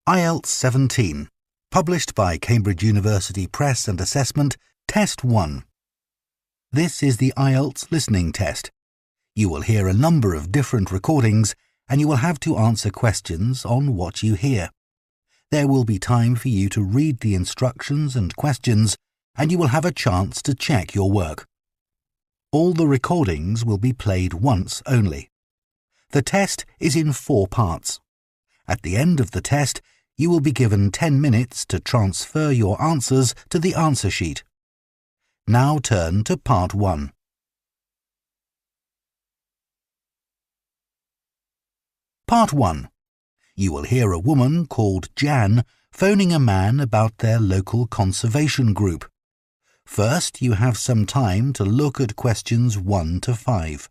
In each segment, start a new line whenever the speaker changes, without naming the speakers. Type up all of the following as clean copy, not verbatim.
IELTS 17, published by Cambridge University Press and Assessment, Test 1. This is the IELTS listening test. You will hear a number of different recordings and you will have to answer questions on what you hear. There will be time for you to read the instructions and questions and you will have a chance to check your work. All the recordings will be played once only. The test is in 4 parts. At the end of the test, you will be given 10 minutes to transfer your answers to the answer sheet. Now turn to Part 1. Part 1. You will hear a woman called Jan phoning a man about their local conservation group. First, you have some time to look at questions 1 to 5.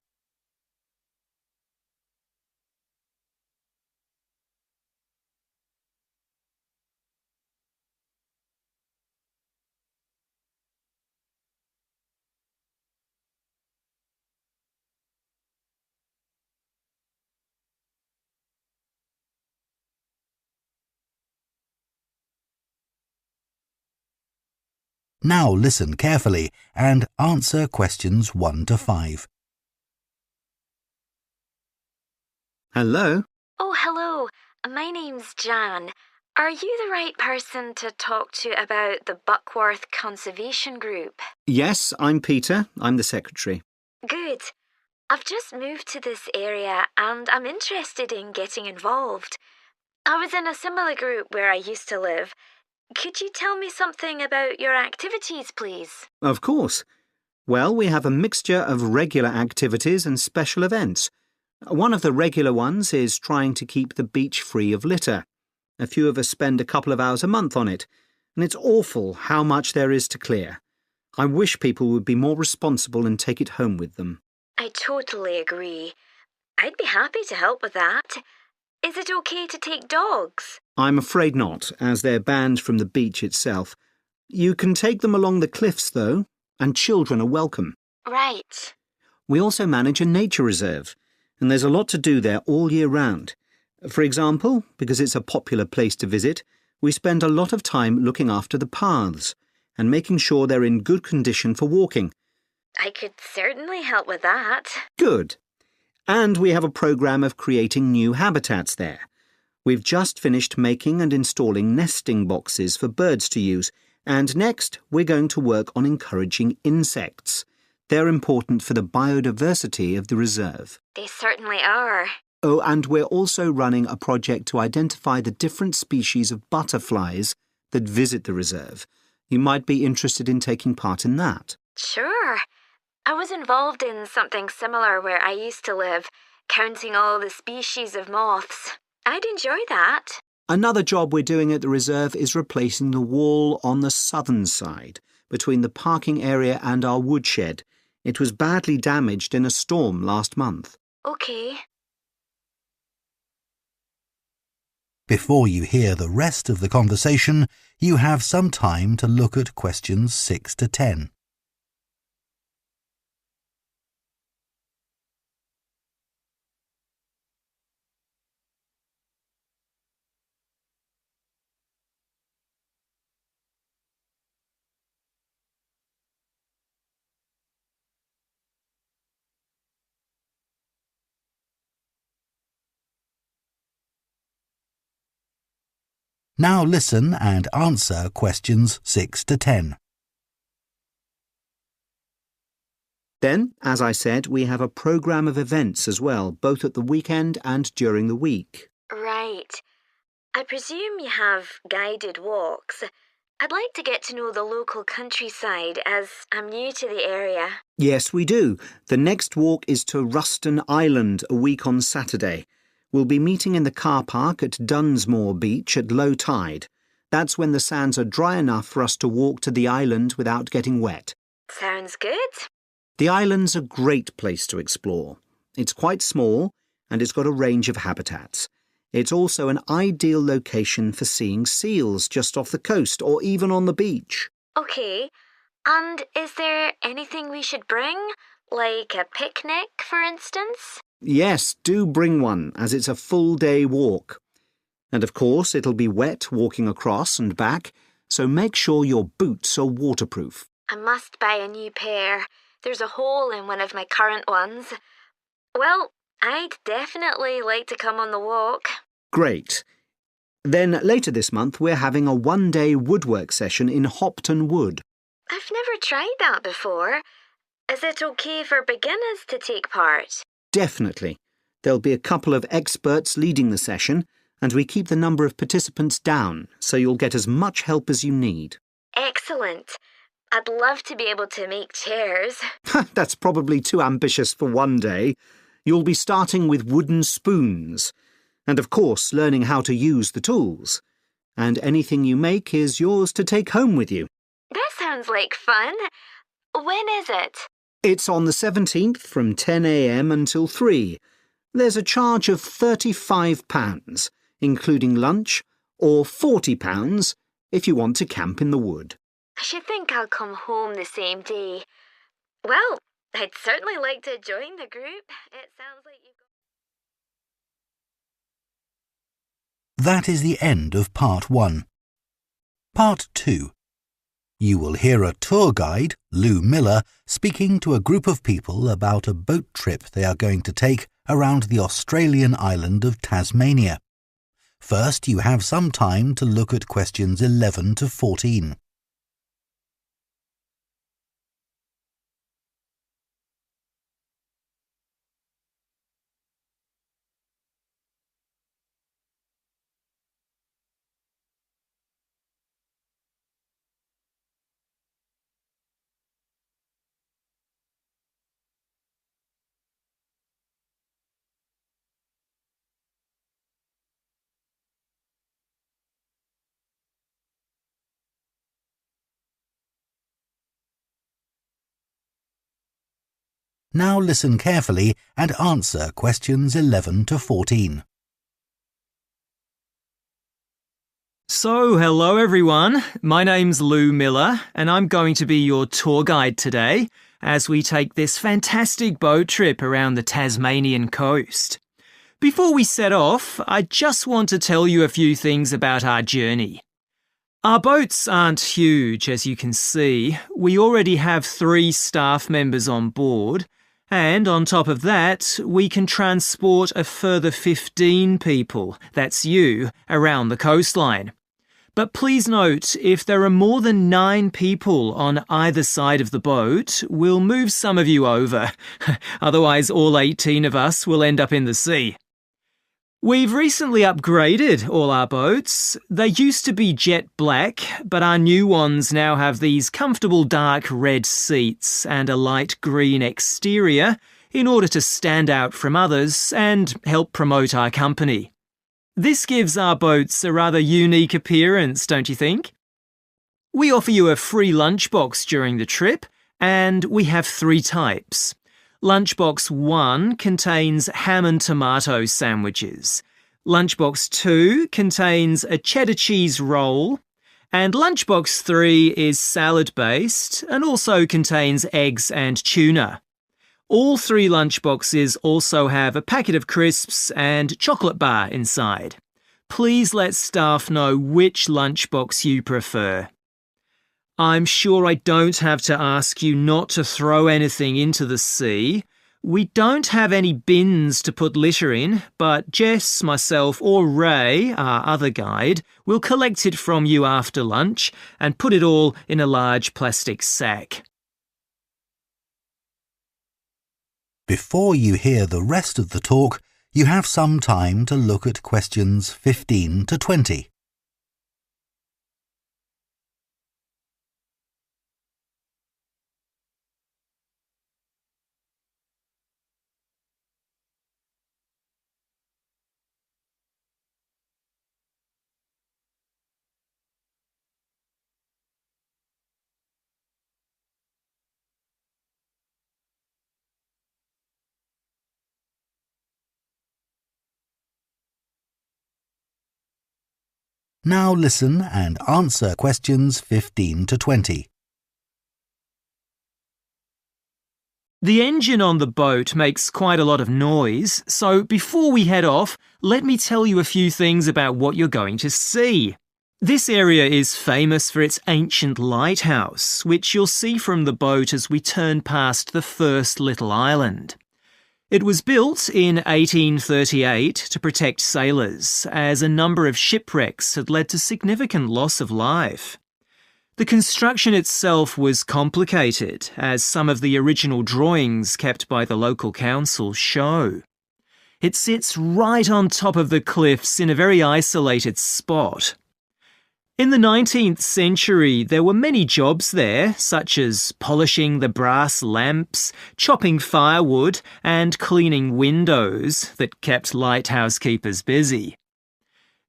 Now listen carefully and answer questions 1 to 5.
Hello?
Oh, hello. My name's Jan. Are you the right person to talk to about the Buckworth Conservation Group?
Yes, I'm Peter. I'm the secretary.
Good. I've just moved to this area and I'm interested in getting involved. I was in a similar group where I used to live. Could you tell me something about your activities, please?
Of course. Well, we have a mixture of regular activities and special events. One of the regular ones is trying to keep the beach free of litter. A few of us spend a couple of hours a month on it, and it's awful how much there is to clear. I wish people would be more responsible and take it home with them.
I totally agree. I'd be happy to help with that. Is it okay to take dogs?
I'm afraid not, as they're banned from the beach itself. You can take them along the cliffs, though, and children are welcome.
Right.
We also manage a nature reserve, and there's a lot to do there all year round. For example, because it's a popular place to visit, we spend a lot of time looking after the paths and making sure they're in good condition for walking.
I could certainly help with that.
Good. And we have a programme of creating new habitats there. We've just finished making and installing nesting boxes for birds to use, and next we're going to work on encouraging insects. They're important for the biodiversity of the reserve.
They certainly are.
Oh, and we're also running a project to identify the different species of butterflies that visit the reserve. You might be interested in taking part in that.
Sure. I was involved in something similar where I used to live, counting all the species of moths. I'd enjoy that.
Another job we're doing at the reserve is replacing the wall on the southern side, between the parking area and our woodshed. It was badly damaged in a storm last month.
OK.
Before you hear the rest of the conversation, you have some time to look at questions 6 to 10. Now listen and answer questions 6 to 10.
Then, as I said, we have a programme of events as well, both at the weekend and during the week.
Right. I presume you have guided walks. I'd like to get to know the local countryside as I'm new to the area.
Yes, we do. The next walk is to Ruston Island a week on Saturday. We'll be meeting in the car park at Dunsmore Beach at low tide. That's when the sands are dry enough for us to walk to the island without getting wet.
Sounds good.
The island's a great place to explore. It's quite small and it's got a range of habitats. It's also an ideal location for seeing seals just off the coast or even on the beach.
OK. And is there anything we should bring? Like a picnic, for instance?
Yes, do bring one, as it's a full-day walk. And of course, it'll be wet walking across and back, so make sure your boots are waterproof.
I must buy a new pair. There's a hole in one of my current ones. Well, I'd definitely like to come on the walk.
Great. Then later this month, we're having a one-day woodwork session in Hopton Wood.
I've never tried that before. Is it okay for beginners to take part?
Definitely. There'll be a couple of experts leading the session, and we keep the number of participants down, so you'll get as much help as you need.
Excellent. I'd love to be able to make chairs.
That's probably too ambitious for one day. You'll be starting with wooden spoons, and of course learning how to use the tools. And anything you make is yours to take home with you.
That sounds like fun. When is it?
It's on the 17th from 10 a.m. until 3. There's a charge of £35, including lunch, or £40 if you want to camp in the wood.
I should think I'll come home the same day. Well, I'd certainly like to join the group. It sounds like you've got...
That is the end of Part 1. Part 2. You will hear a tour guide, Lou Miller, speaking to a group of people about a boat trip they are going to take around the Australian island of Tasmania. First, you have some time to look at questions 11 to 14. Now listen carefully and answer questions 11 to 14.
So, hello everyone. My name's Lou Miller and I'm going to be your tour guide today as we take this fantastic boat trip around the Tasmanian coast. Before we set off, I just want to tell you a few things about our journey. Our boats aren't huge, as you can see. We already have 3 staff members on board, and on top of that, we can transport a further 15 people, that's you, around the coastline. But please note, if there are more than 9 people on either side of the boat, we'll move some of you over. Otherwise, all 18 of us will end up in the sea. We've recently upgraded all our boats. They used to be jet black, but our new ones now have these comfortable dark red seats and a light green exterior in order to stand out from others and help promote our company. This gives our boats a rather unique appearance, don't you think? We offer you a free lunchbox during the trip, and we have 3 types. Lunchbox 1 contains ham and tomato sandwiches. Lunchbox 2 contains a cheddar cheese roll. And Lunchbox 3 is salad-based and also contains eggs and tuna. All 3 lunchboxes also have a packet of crisps and chocolate bar inside. Please let staff know which lunchbox you prefer. I'm sure I don't have to ask you not to throw anything into the sea. We don't have any bins to put litter in, but Jess, myself or Ray, our other guide, will collect it from you after lunch and put it all in a large plastic sack.
Before you hear the rest of the talk, you have some time to look at questions 15 to 20. Now listen and answer questions 15 to 20.
The engine on the boat makes quite a lot of noise, so before we head off, let me tell you a few things about what you're going to see. This area is famous for its ancient lighthouse, which you'll see from the boat as we turn past the first little island. It was built in 1838 to protect sailors, as a number of shipwrecks had led to significant loss of life. The construction itself was complicated, as some of the original drawings kept by the local council show. It sits right on top of the cliffs in a very isolated spot. In the 19th century, there were many jobs there, such as polishing the brass lamps, chopping firewood, and cleaning windows that kept lighthouse keepers busy.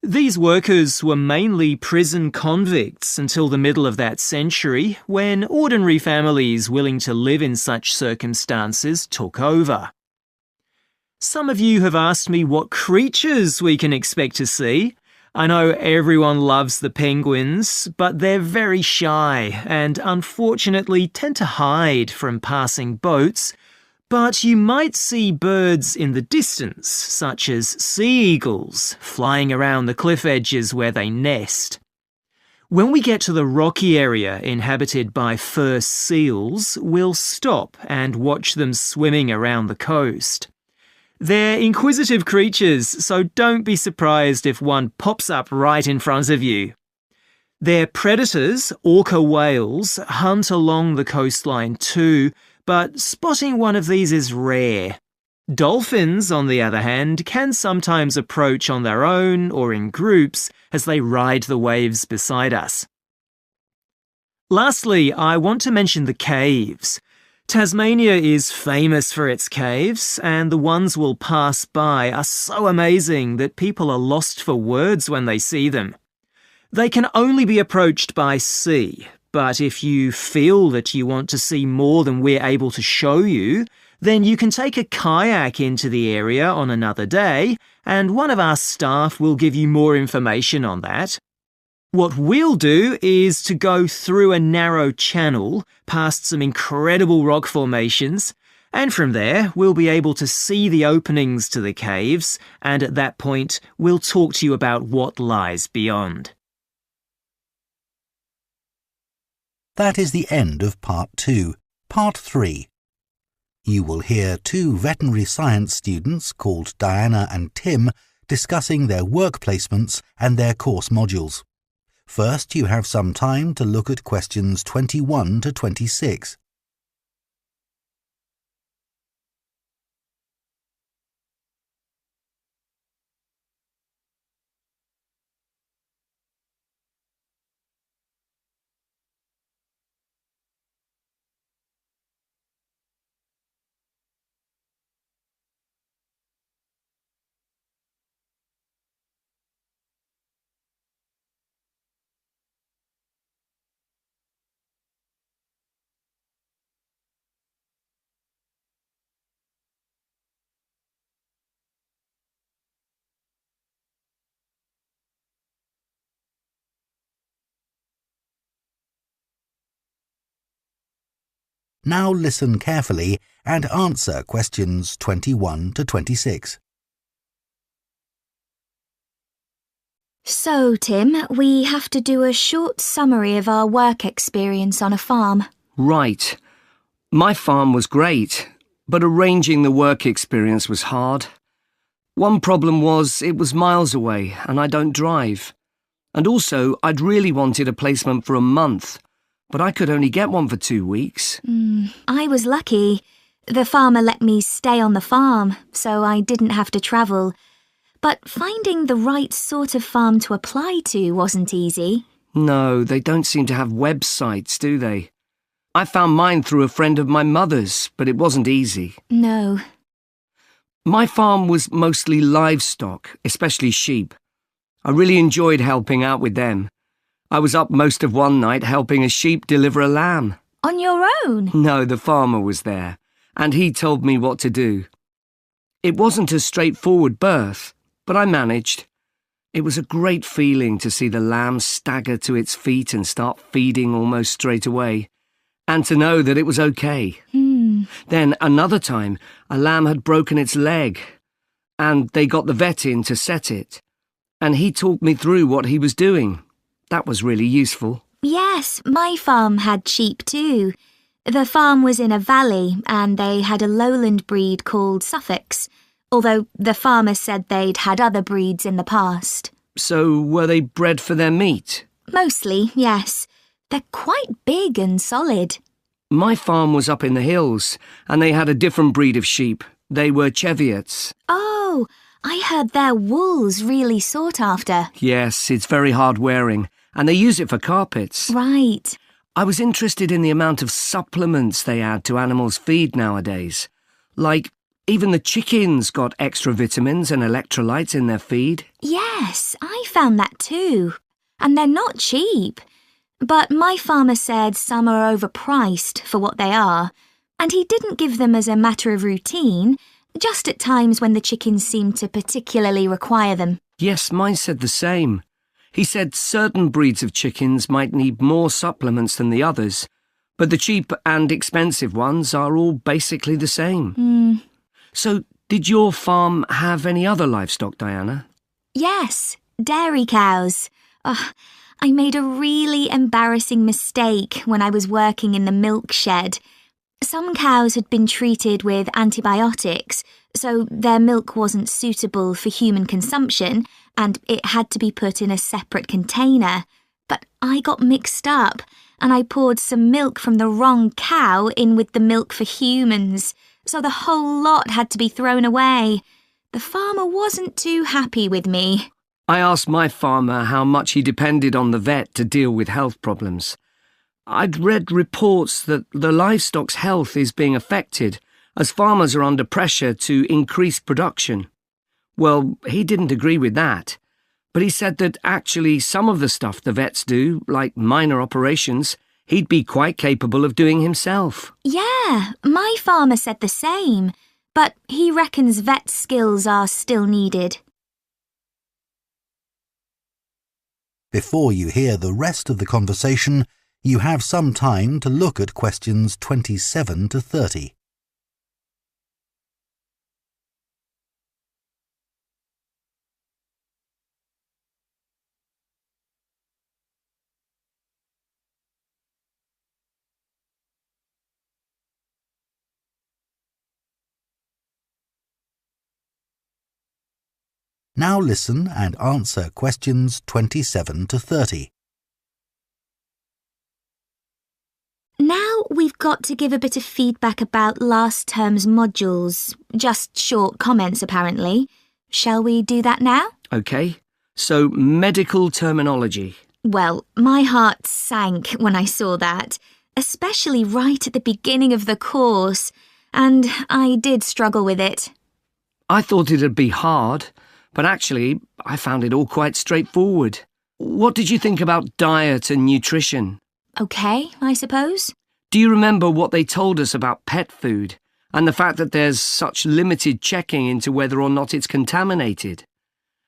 These workers were mainly prison convicts until the middle of that century, when ordinary families willing to live in such circumstances took over. Some of you have asked me what creatures we can expect to see. I know everyone loves the penguins, but they're very shy and unfortunately tend to hide from passing boats. But you might see birds in the distance, such as sea eagles, flying around the cliff edges where they nest. When we get to the rocky area inhabited by fur seals, we'll stop and watch them swimming around the coast. They're inquisitive creatures, so don't be surprised if one pops up right in front of you. Their predators, orca whales, hunt along the coastline too, but spotting one of these is rare. Dolphins, on the other hand, can sometimes approach on their own or in groups as they ride the waves beside us. Lastly, I want to mention the caves. Tasmania is famous for its caves, and the ones we'll pass by are so amazing that people are lost for words when they see them. They can only be approached by sea, but if you feel that you want to see more than we're able to show you, then you can take a kayak into the area on another day, and one of our staff will give you more information on that. What we'll do is to go through a narrow channel past some incredible rock formations, and from there we'll be able to see the openings to the caves, and at that point we'll talk to you about what lies beyond.
That is the end of Part 2. Part 3. You will hear two veterinary science students called Diana and Tim discussing their work placements and their course modules. First, you have some time to look at questions 21 to 26. Now listen carefully and answer questions 21 to 26.
So, Tim, we have to do a short summary of our work experience on a farm.
Right. My farm was great, but arranging the work experience was hard. One problem was it was miles away and I don't drive. And also, I'd really wanted a placement for a month, but I could only get one for 2 weeks.
I was lucky. The farmer let me stay on the farm, so I didn't have to travel. But finding the right sort of farm to apply to wasn't easy.
No, they don't seem to have websites, do they? I found mine through a friend of my mother's, but it wasn't easy.
No.
My farm was mostly livestock, especially sheep. I really enjoyed helping out with them. I was up most of one night helping a sheep deliver a lamb.
On your own?
No, the farmer was there, and he told me what to do. It wasn't a straightforward birth, but I managed. It was a great feeling to see the lamb stagger to its feet and start feeding almost straight away, and to know that it was okay. Then another time, a lamb had broken its leg, and they got the vet in to set it. And he talked me through what he was doing. That was really useful.
Yes, my farm had sheep too. The farm was in a valley and they had a lowland breed called Suffolks, although the farmer said they'd had other breeds in the past.
So were they bred for their meat?
Mostly, yes. They're quite big and solid.
My farm was up in the hills, and they had a different breed of sheep. They were Cheviots.
Oh, I heard their wool's really sought after.
Yes, it's very hard wearing, and they use it for carpets.
Right.
I was interested in the amount of supplements they add to animals' feed nowadays. Like, even the chickens got extra vitamins and electrolytes in their feed.
Yes, I found that too. And they're not cheap. But my farmer said some are overpriced for what they are, and he didn't give them as a matter of routine, just at times when the chickens seemed to particularly require them.
Yes, mine said the same. He said certain breeds of chickens might need more supplements than the others, but the cheap and expensive ones are all basically the same. So, did your farm have any other livestock, Diana?
Yes, dairy cows. I made a really embarrassing mistake when I was working in the milk shed. Some cows had been treated with antibiotics, so their milk wasn't suitable for human consumption, and it had to be put in a separate container. But I got mixed up, and I poured some milk from the wrong cow in with the milk for humans, so the whole lot had to be thrown away. The farmer wasn't too happy with me.
I asked my farmer how much he depended on the vet to deal with health problems. I'd read reports that the livestock's health is being affected as farmers are under pressure to increase production. Well, he didn't agree with that, but he said that actually some of the stuff the vets do, like minor operations, he'd be quite capable of doing himself.
Yeah, my farmer said the same, but he reckons vet skills are still needed.
Before you hear the rest of the conversation, you have some time to look at questions 27 to 30. Now listen and answer questions 27 to 30.
Now we've got to give a bit of feedback about last term's modules. Just short comments, apparently. Shall we do that now?
OK, so medical terminology.
Well, my heart sank when I saw that, especially right at the beginning of the course, and I did struggle with it.
I thought it'd be hard, but actually I found it all quite straightforward. What did you think about diet and nutrition?
OK, I suppose.
Do you remember what they told us about pet food and the fact that there's such limited checking into whether or not it's contaminated?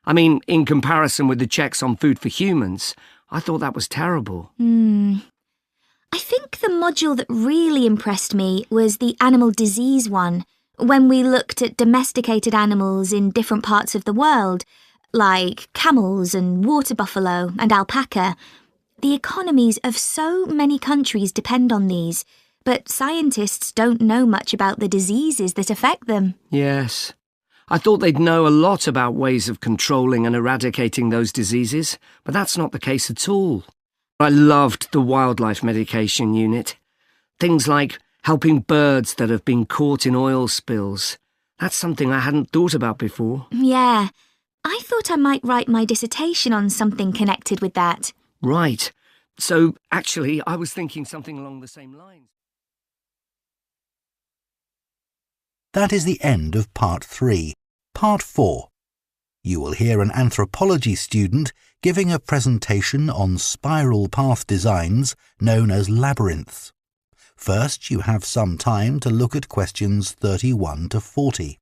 I mean, in comparison with the checks on food for humans, I thought that was terrible.
I think the module that really impressed me was the animal disease one, when we looked at domesticated animals in different parts of the world, like camels and water buffalo and alpaca. The economies of so many countries depend on these, but scientists don't know much about the diseases that affect them.
Yes. I thought they'd know a lot about ways of controlling and eradicating those diseases, but that's not the case at all. I loved the wildlife medication unit. Things like helping birds that have been caught in oil spills. That's something I hadn't thought about before.
Yeah, I thought I might write my dissertation on something connected with that.
Right. So, actually, I was thinking something along the same lines.
That is the end of Part 3. Part 4. You will hear an anthropology student giving a presentation on spiral path designs known as labyrinths. First, you have some time to look at questions 31 to 40.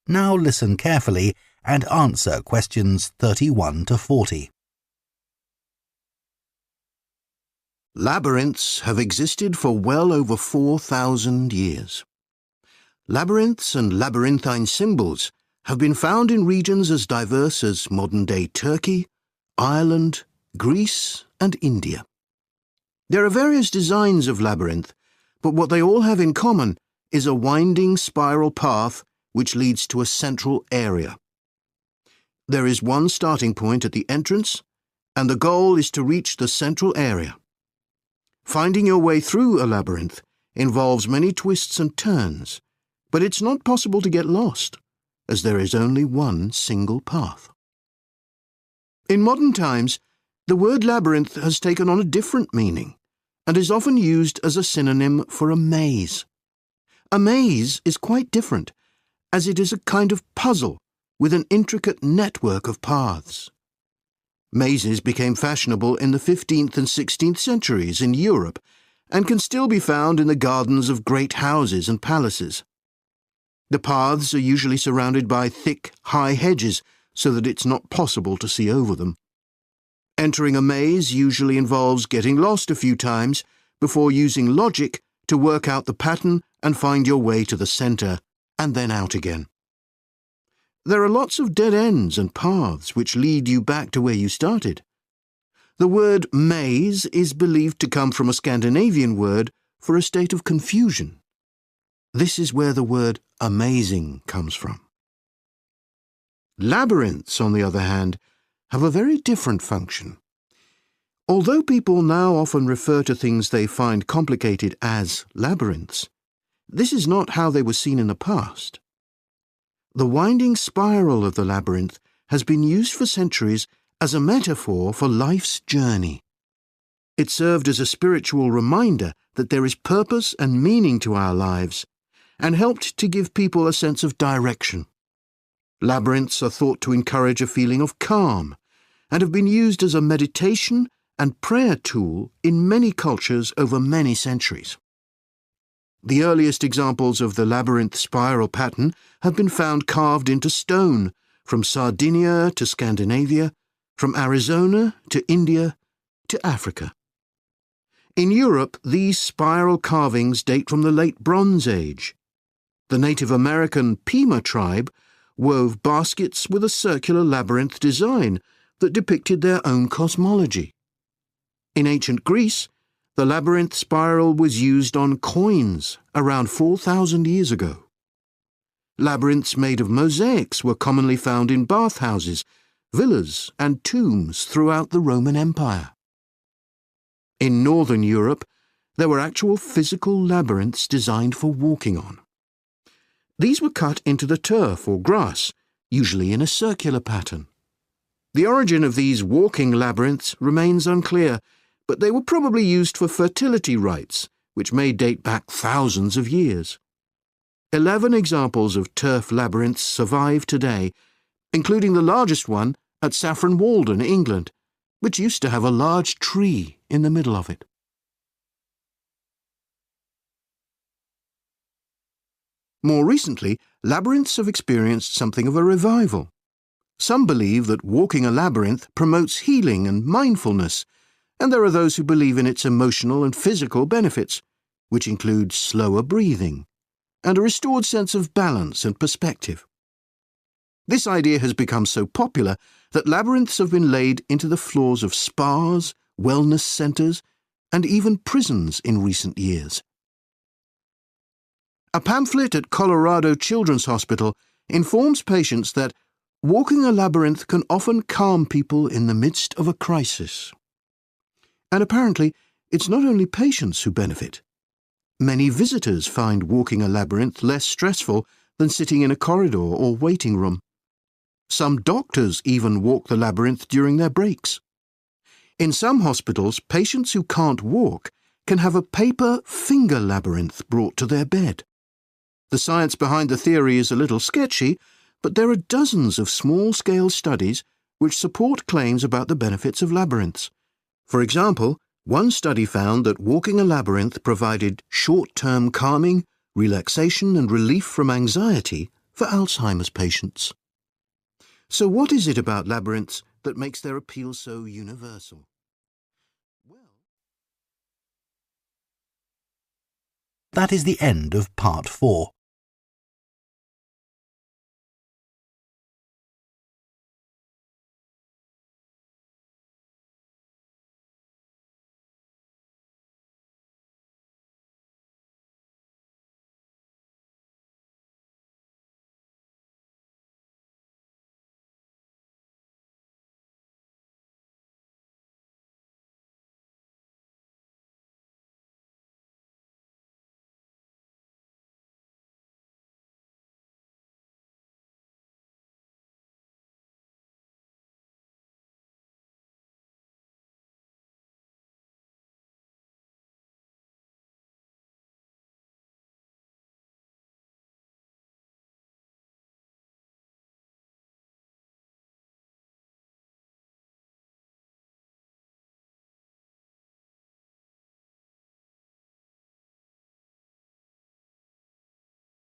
Now listen carefully and answer questions 31 to 40.
Labyrinths have existed for well over 4,000 years. Labyrinths and labyrinthine symbols have been found in regions as diverse as modern-day Turkey, Ireland, Greece, and India. There are various designs of labyrinth, but what they all have in common is a winding spiral path which leads to a central area. There is one starting point at the entrance, and the goal is to reach the central area. Finding your way through a labyrinth involves many twists and turns, but it's not possible to get lost, as there is only one single path. In modern times, the word labyrinth has taken on a different meaning and is often used as a synonym for a maze. A maze is quite different, as it is a kind of puzzle with an intricate network of paths. Mazes became fashionable in the 15th and 16th centuries in Europe and can still be found in the gardens of great houses and palaces. The paths are usually surrounded by thick, high hedges so that it's not possible to see over them. Entering a maze usually involves getting lost a few times before using logic to work out the pattern and find your way to the centre and then out again. There are lots of dead ends and paths which lead you back to where you started. The word maze is believed to come from a Scandinavian word for a state of confusion. This is where the word amazing comes from. Labyrinths, on the other hand, have a very different function. Although people now often refer to things they find complicated as labyrinths, this is not how they were seen in the past. The winding spiral of the labyrinth has been used for centuries as a metaphor for life's journey. It served as a spiritual reminder that there is purpose and meaning to our lives, and helped to give people a sense of direction. Labyrinths are thought to encourage a feeling of calm, and have been used as a meditation and prayer tool in many cultures over many centuries. The earliest examples of the labyrinth spiral pattern have been found carved into stone, from Sardinia to Scandinavia, from Arizona to India to Africa. In Europe, these spiral carvings date from the late Bronze Age. The Native American Pima tribe wove baskets with a circular labyrinth design that depicted their own cosmology. In ancient Greece, the labyrinth spiral was used on coins around 4,000 years ago. Labyrinths made of mosaics were commonly found in bathhouses, villas, and tombs throughout the Roman Empire. In northern Europe, there were actual physical labyrinths designed for walking on. These were cut into the turf or grass, usually in a circular pattern. The origin of these walking labyrinths remains unclear, but they were probably used for fertility rites, which may date back thousands of years. 11 examples of turf labyrinths survive today, including the largest one at Saffron Walden, England, which used to have a large tree in the middle of it. More recently, labyrinths have experienced something of a revival. Some believe that walking a labyrinth promotes healing and mindfulness, and there are those who believe in its emotional and physical benefits, which include slower breathing and a restored sense of balance and perspective. This idea has become so popular that labyrinths have been laid into the floors of spas, wellness centres, and even prisons in recent years. A pamphlet at Colorado Children's Hospital informs patients that walking a labyrinth can often calm people in the midst of a crisis. And apparently, it's not only patients who benefit. Many visitors find walking a labyrinth less stressful than sitting in a corridor or waiting room. Some doctors even walk the labyrinth during their breaks. In some hospitals, patients who can't walk can have a paper finger labyrinth brought to their bed. The science behind the theory is a little sketchy, but there are dozens of small-scale studies which support claims about the benefits of labyrinths. For example, one study found that walking a labyrinth provided short-term calming, relaxation and relief from anxiety for Alzheimer's patients. So what is it about labyrinths that makes their appeal so universal?
That is the end of part 4.